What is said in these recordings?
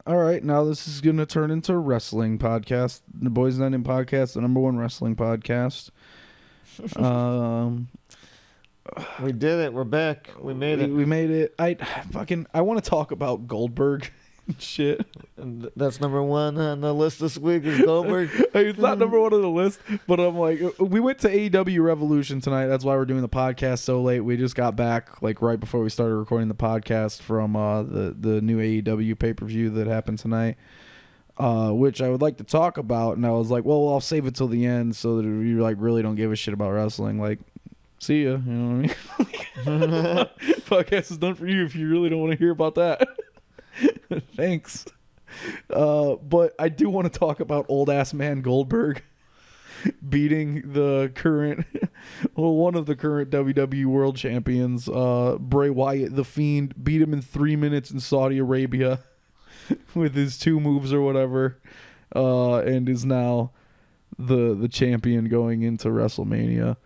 All right, now this is going to turn into a wrestling podcast. The Boys Not In podcast, the number one wrestling podcast. We did it. We're back. We made it. We made it. I want to talk about Goldberg and shit. And that's number one on the list this week is Goldberg. It's not number one on the list, but I'm like, we went to AEW Revolution tonight. That's why we're doing the podcast so late. We just got back like right before we started recording the podcast from the new AEW pay-per-view that happened tonight, which I would like to talk about. And I was like, well, I'll save it till the end so that if you like really don't give a shit about wrestling, like, see ya. You know what I mean? Podcast is done for you if you really don't want to hear about that. Thanks. But I do want to talk about old ass man Goldberg beating the current, well, one of the current WWE World Champions, Bray Wyatt, the Fiend, beat him in 3 minutes in Saudi Arabia with his 2 moves or whatever, and is now the champion going into WrestleMania.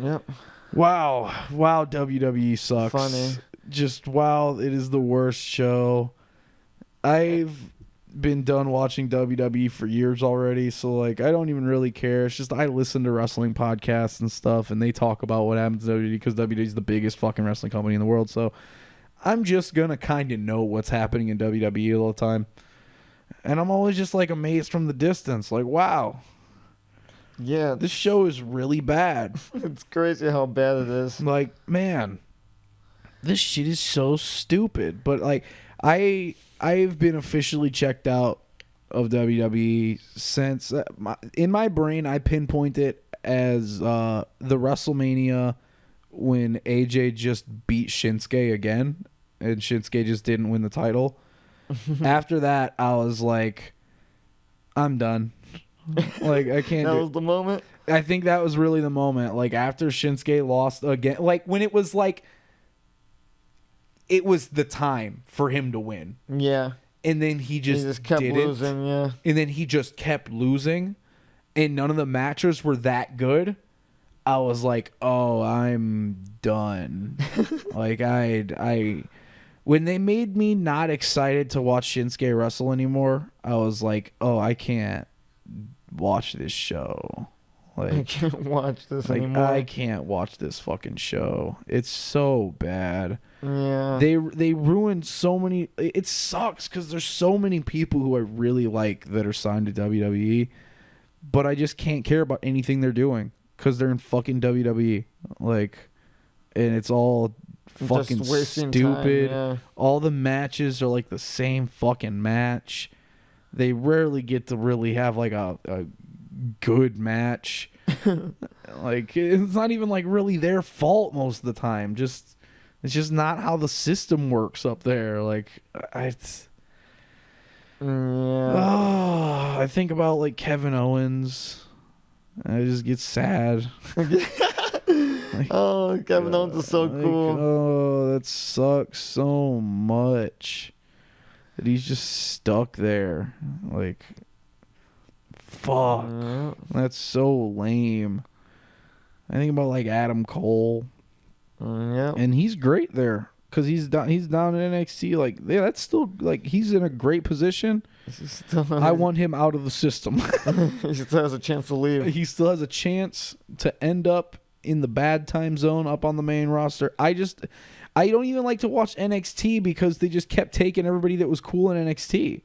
Yep. Wow, WWE sucks. Funny. Just wow, it is the worst show. I've been done watching WWE for years already, so like I don't even really care. It's just I listen to wrestling podcasts and stuff, and they talk about what happens to WWE because WWE is the biggest fucking wrestling company in the world. So I'm just gonna kind of know what's happening in WWE all the time, and I'm always just like amazed from the distance, like wow. Yeah, This show is really bad. it's crazy how bad it is. Like, man, this shit is so stupid. But like, I've been officially checked out of WWE since in my brain I pinpoint it as the WrestleMania when AJ just beat Shinsuke again, and Shinsuke just didn't win the title. After that, I was like, I'm done. Like I can't. That was the moment. I think that was really the moment. Like after Shinsuke lost again, like when it was like, it was the time for him to win. Yeah. And then he just kept didn't. losing. Yeah. And then he just kept losing, and none of the matches were that good. I was like, oh, I'm done. Like I when they made me not excited to watch Shinsuke wrestle anymore, I was like, oh, I can't watch this show. Like I can't watch this like anymore. I can't watch this fucking show. It's so bad. Yeah. They ruined so many. It sucks because there's so many people who I really like that are signed to WWE, but I just can't care about anything they're doing because they're in fucking WWE. Like, and it's all fucking Just wasting stupid. time, yeah. All the matches are like the same fucking match. They rarely get to really have like a good match. Like it's not even like really their fault most of the time. It's just not how the system works up there. Like I think about like Kevin Owens. I just get sad. Like, oh, Kevin Owens is so like, cool. Oh, that sucks so much. That he's just stuck there. Like, fuck. Yeah. That's so lame. I think about like Adam Cole. Yeah. And he's great there. Because he's down in NXT. Like, yeah, that's still, like, he's in a great position. I want him out of the system. He still has a chance to leave. He still has a chance to end up in the bad time zone up on the main roster. I don't even like to watch NXT because they just kept taking everybody that was cool in NXT.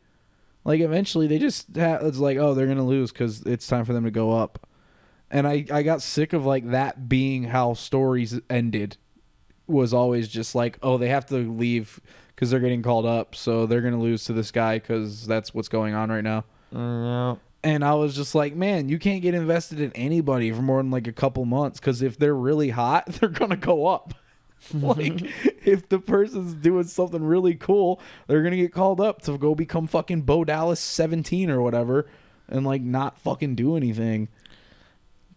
Like, eventually they just it's like, oh, they're going to lose because it's time for them to go up. And I got sick of, like, that being how stories ended. Was always just like, oh, they have to leave because they're getting called up, so they're going to lose to this guy because that's what's going on right now. Yeah. And I was just like, man, you can't get invested in anybody for more than like a couple months because if they're really hot, they're going to go up. Like, if the person's doing something really cool, they're going to get called up to go become fucking Bo Dallas 17 or whatever and, like, not fucking do anything.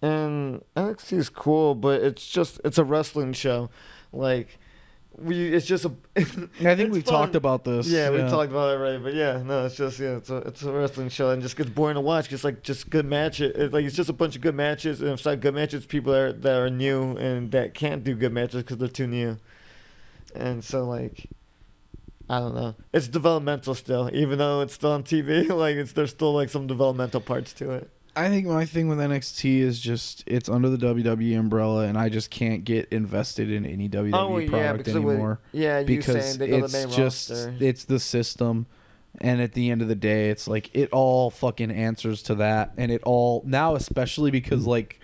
And NXT is cool, but it's a wrestling show. Like, it's just a. I think we've talked about this. Yeah, we talked about it already. But yeah, no, it's just it's a wrestling show, and just gets boring to watch. Cause like just good matches. It's just a bunch of good matches, and if it's not good matches, people that are new and that can't do good matches because they're too new. And so like, I don't know. It's developmental still, even though it's still on TV. Like there's still like some developmental parts to it. I think my thing with NXT is just it's under the WWE umbrella, and I just can't get invested in any WWE product anymore. You saying they go to the main roster. It's the system, and at the end of the day, it's like it all fucking answers to that, and it all now, especially because like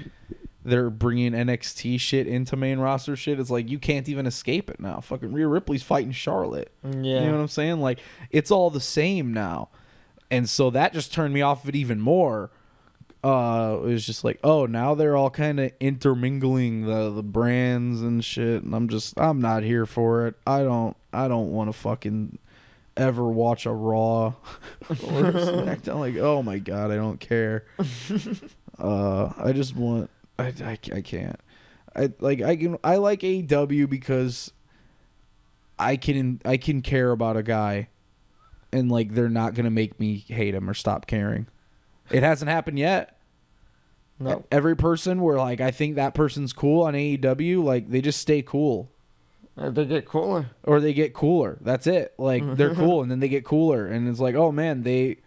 they're bringing NXT shit into main roster shit. It's like you can't even escape it now. Fucking Rhea Ripley's fighting Charlotte. Yeah, you know what I'm saying? Like it's all the same now, and so that just turned me off of it even more. It was just like, oh, now they're all kind of intermingling the brands and shit, and I'm not here for it. I don't want to fucking ever watch a Raw or SmackDown. Like, oh my god, I don't care. I just want. I can't. I like AEW because I can care about a guy, and like they're not gonna make me hate him or stop caring. It hasn't happened yet. No. Every person where like I think that person's cool on AEW, like they just stay cool. They get cooler. Or they get cooler. That's it. Like they're cool and then they get cooler, and it's like, oh man, they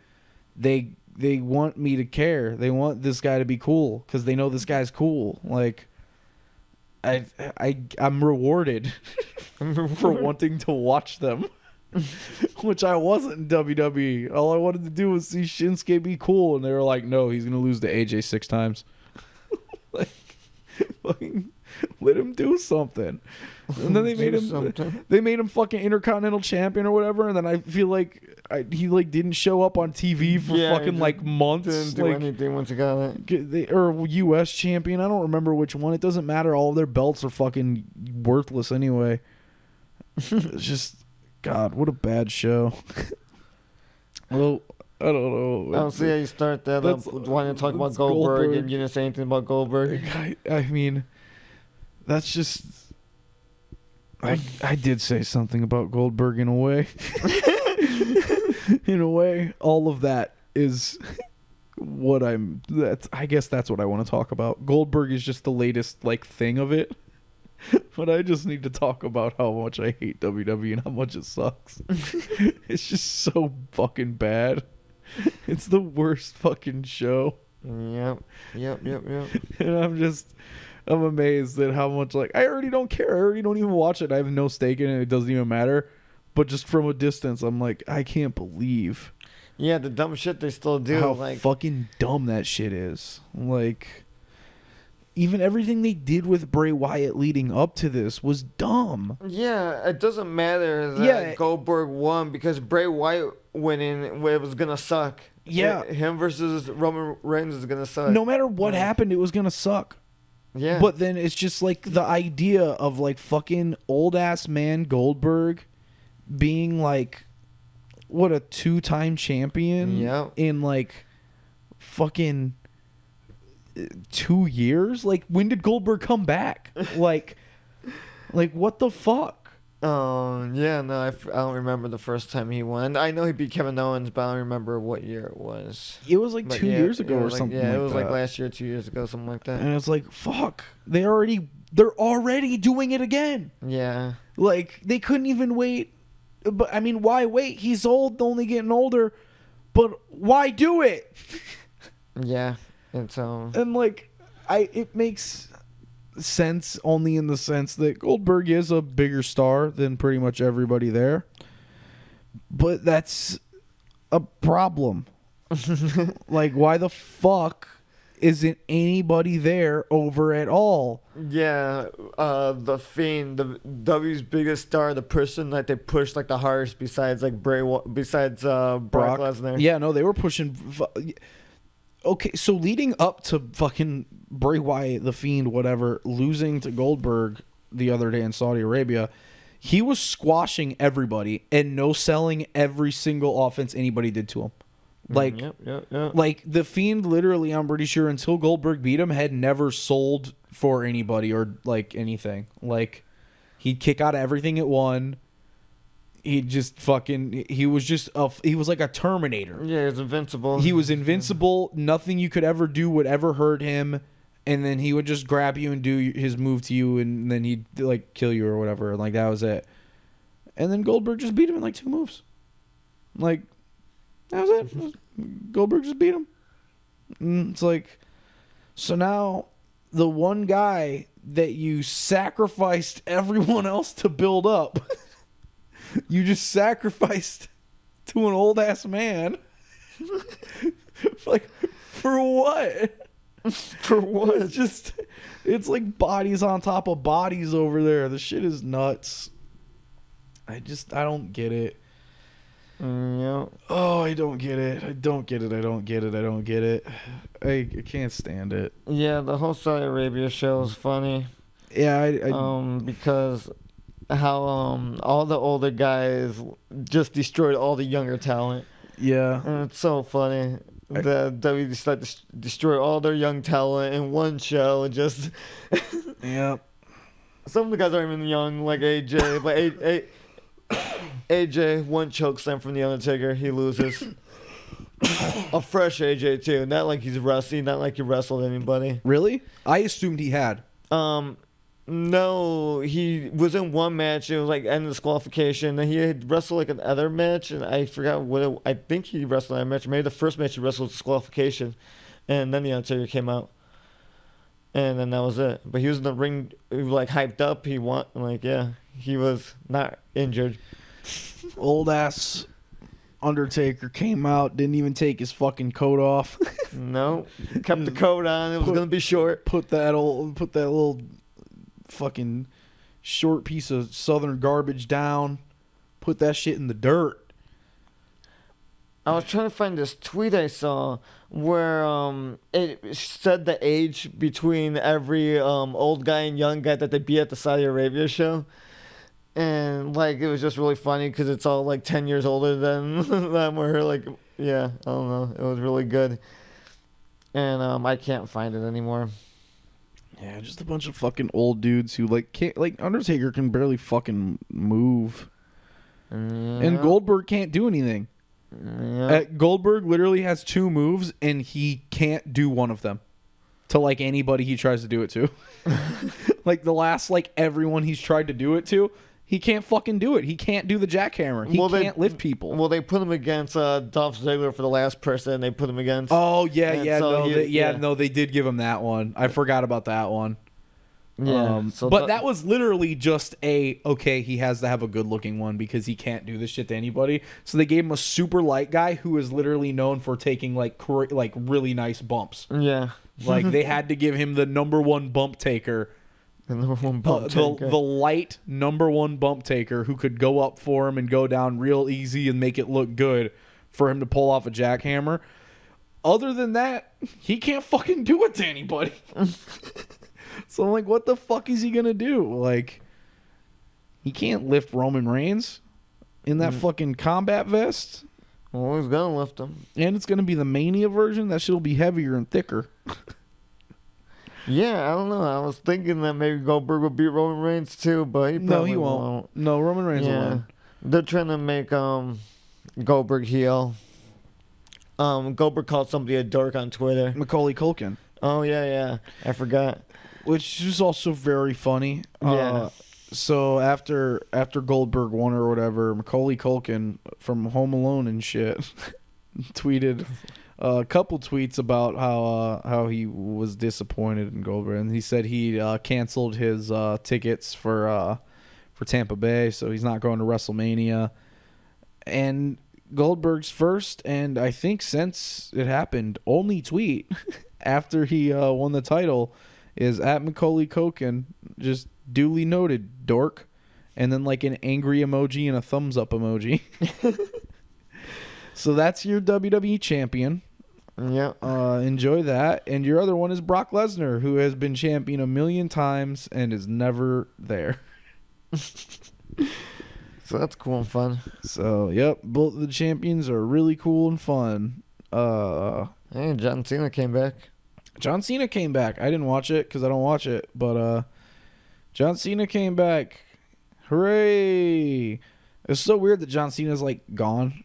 want me to care. They want this guy to be cool because they know this guy's cool. Like I'm rewarded for wanting to watch them. Which I wasn't in WWE. All I wanted to do was see Shinsuke be cool, and they were like, "No, he's gonna lose to AJ 6 times." Like, fucking let him do something. And then they made him fucking Intercontinental Champion or whatever. And then I feel like he like didn't show up on TV for fucking like months. Didn't do anything once he got it. Or U.S. Champion. I don't remember which one. It doesn't matter. All of their belts are fucking worthless anyway. It's just. God, what a bad show. Well, I don't know. I don't see how you start that up. Wanting to talk about Goldberg and you didn't say anything about Goldberg. I mean, that's just... I did say something about Goldberg in a way. In a way, all of that is what I guess that's what I want to talk about. Goldberg is just the latest like thing of it. But I just need to talk about how much I hate WWE and how much it sucks. It's just so fucking bad. It's the worst fucking show. Yep. And I'm amazed at how much, like, I already don't care. I already don't even watch it. I have no stake in it. It doesn't even matter. But just from a distance, I'm like, I can't believe. Yeah, the dumb shit they still do. How like fucking dumb that shit is. Like... Even everything they did with Bray Wyatt leading up to this was dumb. Yeah, it doesn't matter that Goldberg won because Bray Wyatt went in where it was going to suck. Yeah. Him versus Roman Reigns is going to suck. No matter what happened, it was going to suck. Yeah. But then it's just like the idea of like fucking old-ass man Goldberg being like, what, a 2-time champion in like fucking... 2 years? Like, when did Goldberg come back? like what the fuck? Yeah, no, I don't remember the first time he won. I know he beat Kevin Owens, but I don't remember what year it was. It was like 2 years ago or something. Yeah, like it was that. like last year, 2 years ago, something like that. And it's like, fuck, they're already doing it again. Yeah, like they couldn't even wait. But I mean, why wait? He's old, only getting older. But why do it? Yeah. And like it makes sense only in the sense that Goldberg is a bigger star than pretty much everybody there, but that's a problem. Like, why the fuck isn't anybody there over at all? Yeah, the Fiend, the W's biggest star, the person that they pushed like the hardest besides like Brock Lesnar. Yeah, no, they were pushing. Okay, so leading up to fucking Bray Wyatt, the Fiend, whatever, losing to Goldberg the other day in Saudi Arabia, he was squashing everybody and no-selling every single offense anybody did to him. Like, like the Fiend literally, I'm pretty sure, until Goldberg beat him, had never sold for anybody or like anything. Like, he'd kick out of everything at one. He just fucking... He was like a Terminator. Yeah, he was invincible. He was invincible. Nothing you could ever do would ever hurt him. And then he would just grab you and do his move to you, and then he'd like kill you or whatever. Like, that was it. And then Goldberg just beat him in like 2 moves. Like, that was it. Goldberg just beat him. And it's like, so now the one guy that you sacrificed everyone else to build up, you just sacrificed to an old ass man. Like, for what? For what? It's like bodies on top of bodies over there. The shit is nuts. I don't get it. Yeah. Oh, I don't get it. I don't get it. I can't stand it. Yeah, the whole Saudi Arabia show is funny. Yeah, Because how all the older guys just destroyed all the younger talent. yeah. And it's so funny. The WWE decided to destroy all their young talent in one show and just Yeah. some of the guys aren't even young, like AJ, but AJ, one choke slam from the Undertaker, he loses. A fresh AJ too, not like he's rusty, not like he wrestled anybody. Really? I assumed he had. No, he was in one match. It was like end of disqualification. Then he had wrestled like another match, and I forgot what. I think he wrestled that match. Maybe the first match he wrestled was disqualification, and then the Undertaker came out, and then that was it. But he was in the ring, like hyped up. He won. Like yeah, he was not injured. Old ass Undertaker came out, didn't even take his fucking coat off. No, kept the coat on. It was gonna be short. Put that little fucking short piece of southern garbage down. Put that shit in the dirt. I was trying to find this tweet I saw where it said the age between every old guy and young guy that they beat at the Saudi Arabia show. And like it was just really funny because it's all like 10 years older than them. Where like yeah, I don't know. It was really good. And I can't find it anymore. Yeah, just a bunch of fucking old dudes who like can't, like Undertaker can barely fucking move. Yeah. And Goldberg can't do anything. Yeah. Goldberg literally has 2 moves and he can't do one of them to like anybody he tries to do it to. Like the last like everyone he's tried to do it to, he can't fucking do it. He can't do the jackhammer. He can't lift people. Well, they put him against Dolph Ziggler for the last person they put him against. Oh yeah, And yeah, so no, no, they did give him that one. I forgot about that one. Yeah, but that was literally just okay, he has to have a good looking one because he can't do this shit to anybody. So they gave him a super light guy who is literally known for taking like really nice bumps. Yeah. Like they had to give him the number 1 bump taker. The number 1 bump taker. The light number 1 bump taker who could go up for him and go down real easy and make it look good for him to pull off a jackhammer. Other than that, he can't fucking do it to anybody. So I'm like, what the fuck is he gonna do? Like, he can't lift Roman Reigns in that fucking combat vest. Well, he's gonna lift him. And it's gonna be the Mania version. That shit'll be heavier and thicker. Yeah, I don't know. I was thinking that maybe Goldberg would beat Roman Reigns too, but he probably won't. No, Roman Reigns will win. They're trying to make Goldberg heel. Goldberg called somebody a dork on Twitter. Macaulay Culkin. Oh yeah, I forgot. Which is also very funny. Yeah. So after Goldberg won or whatever, Macaulay Culkin from Home Alone and shit tweeted a couple tweets about how he was disappointed in Goldberg, and he said he canceled his tickets for Tampa Bay, so he's not going to WrestleMania. And Goldberg's first, and I think since it happened, only tweet after he won the title is at Macaulay Culkin, just duly noted, dork, and then like an angry emoji and a thumbs up emoji. So that's your WWE champion. Yeah. Enjoy that. And your other one is Brock Lesnar, who has been champion 1,000,000 times and is never there. So that's cool and fun. So, yep, both of the champions are really cool and fun. Hey, John Cena came back. John Cena came back. I didn't watch it because I don't watch it, but John Cena came back. Hooray! It's so weird that John Cena's like gone.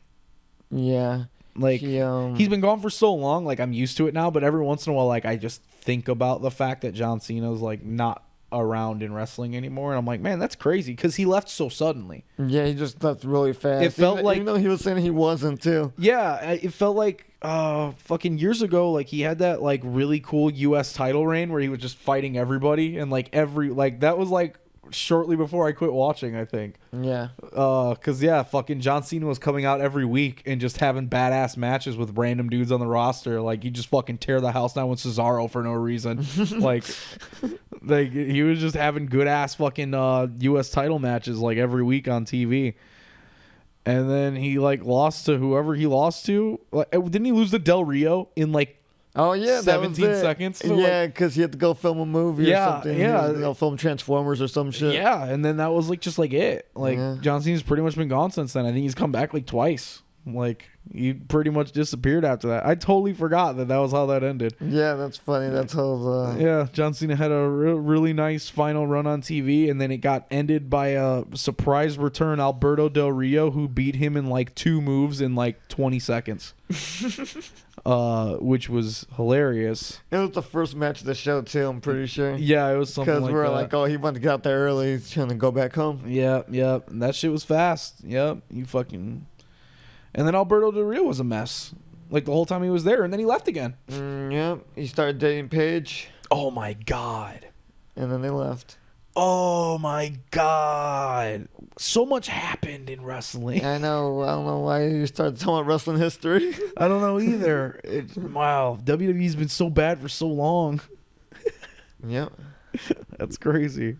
Yeah. Like he's been gone for so long, like I'm used to it now, but every once in a while like I just think about the fact that John Cena's like not around in wrestling anymore. And I'm like, man, that's crazy because he left so suddenly. Yeah, he just left really fast. It felt like, even though he was saying he wasn't too. yeah, it felt like fucking years ago, like he had that like really cool U.S. title reign where he was just fighting everybody and like that was like shortly before I quit watching, I think. Yeah. Cause yeah, fucking John Cena was coming out every week and just having badass matches with random dudes on the roster. Like he just fucking tear the house down with Cesaro for no reason. like he was just having good ass fucking U.S. title matches like every week on TV. And then he like lost to whoever he lost to. Like, didn't he lose to Del Rio in like Oh yeah, 17 seconds? So, yeah, because he had to go film a movie or something. Yeah, He was, film Transformers or some shit. Yeah, and then that was like just like it. Like Yeah. John Cena's pretty much been gone since then. I think he's come back like twice. Like he pretty much disappeared after that. I totally forgot that was how that ended. Yeah, that's funny. That's how. Yeah, John Cena had a really nice final run on TV, and then it got ended by a surprise return, Alberto Del Rio, who beat him in like 2 moves in like 20 seconds. Which was hilarious. It was the first match of the show too. I'm pretty sure. Yeah, it was something like that. Because we're like, oh, he wanted to get out there early. He's trying to go back home. Yep. And that shit was fast. Yep. You fucking. And then Alberto Del Rio was a mess. Like the whole time he was there, and then he left again. Yep. He started dating Paige. Oh my god. And then they left. Oh my god. So much happened in wrestling. I know. I don't know why you started talking about wrestling history. I don't know either. Wow. WWE's been so bad for so long. Yep. That's crazy.